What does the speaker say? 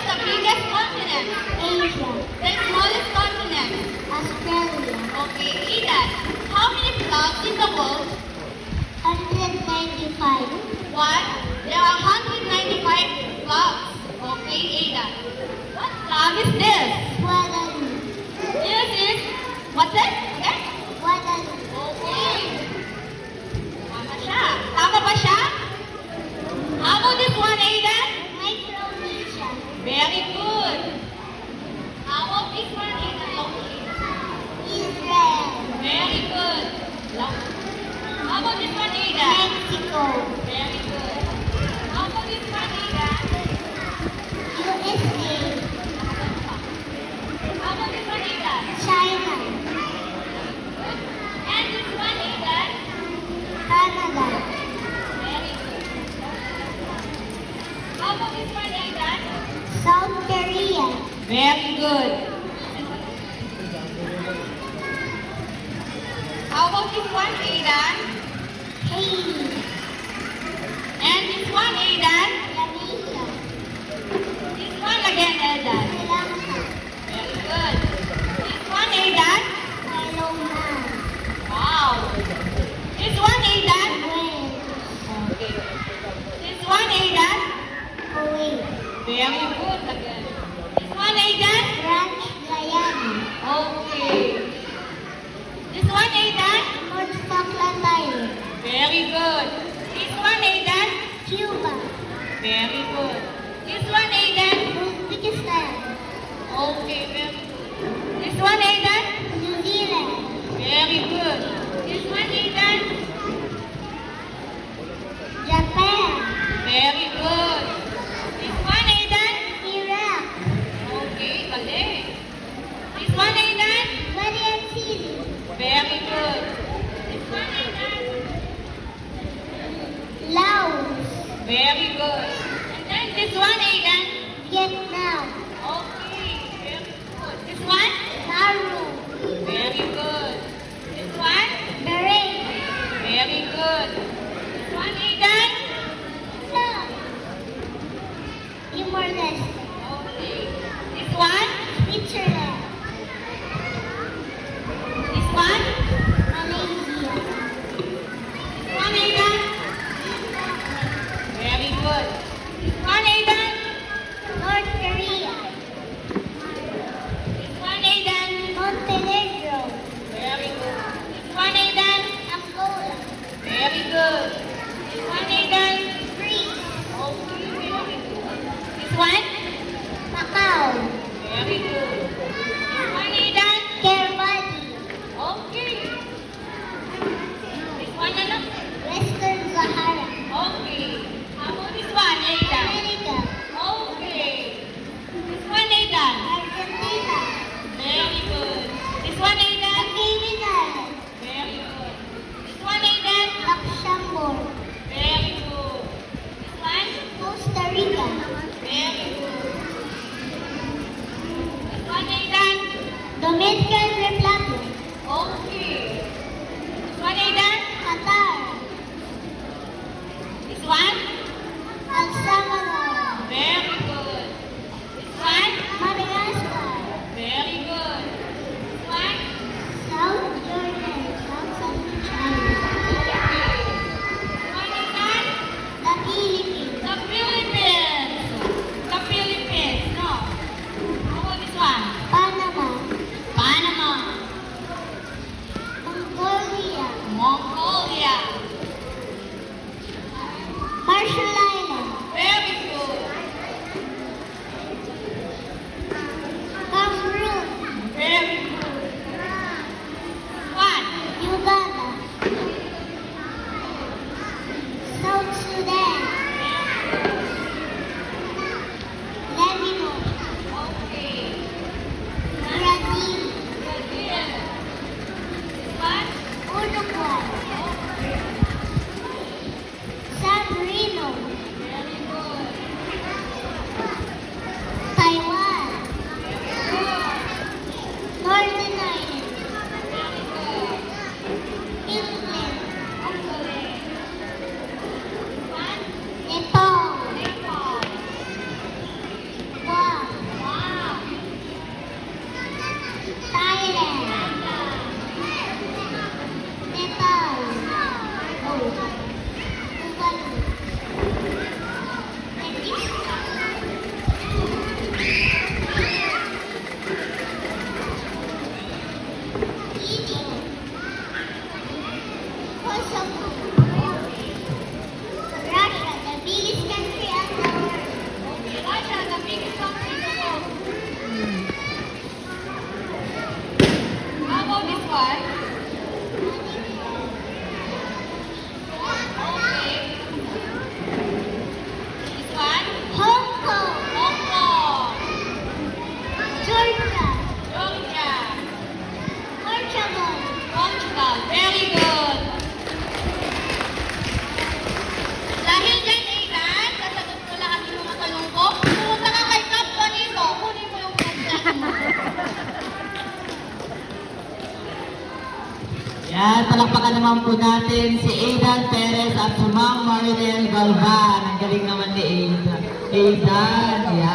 is the biggest continent? Asia, The smallest continent? Australia, Okay, Eden. How many flags in the world? 195, One. There are 195 flags. Okay, Eden. What flag is this? Guadeloupe, This is, what's it? Okay? Guadeloupe, Okay. Tama siya. Tama ba siya? How about this one, Aiden? Micronesia, Very good. How about this one, Aiden? Lonely. Israel, Very good. Lonely. How about this one, Aiden? Mexico, Very good. How about this one, Aiden? USA, How about this one, Aiden? China, And this one, Aiden? Canada, Very good. How about this one, Aiden? South Korea, Very good. How about this one, Aiden? Haiti, And this one, Aiden? Jamaica, This one again, Aiden. Sri Lanka, Very good. This one, Aiden? Thailand, Wow. This one, Aiden? Wales, Okay. This one, Aiden? Kuwait, Very good again. This one, Aiden? French Guyana, Okay. This one, Aiden? North Falkland Island, Very good. This one, Aiden? Cuba, Very good. This one, Aiden? Uzbekistan, Okay, very good. This one, Aiden? New Zealand, Very good. This one, Aiden? Japan, Very good. This one, Aiden? Iraq, Okay, galing. This one, Aiden? Vatican City, Very good. This one, Aiden? Laos, Very good. And then this one, Aiden? Vietnam, Okay, very good. This one? Nauru, Very good. This one? Bahrain, Very good. This one, Aiden? Timor-Leste, Okay. This one? Switzerland, This one? Malaysia, This one, Aiden? Very good. This one, Aiden? North Korea, Yan, palakpakan naman po natin si Aidan Perez at si Ma'am Marilyn Galvan. Ang galing naman ni Aidan. Aidan, yan.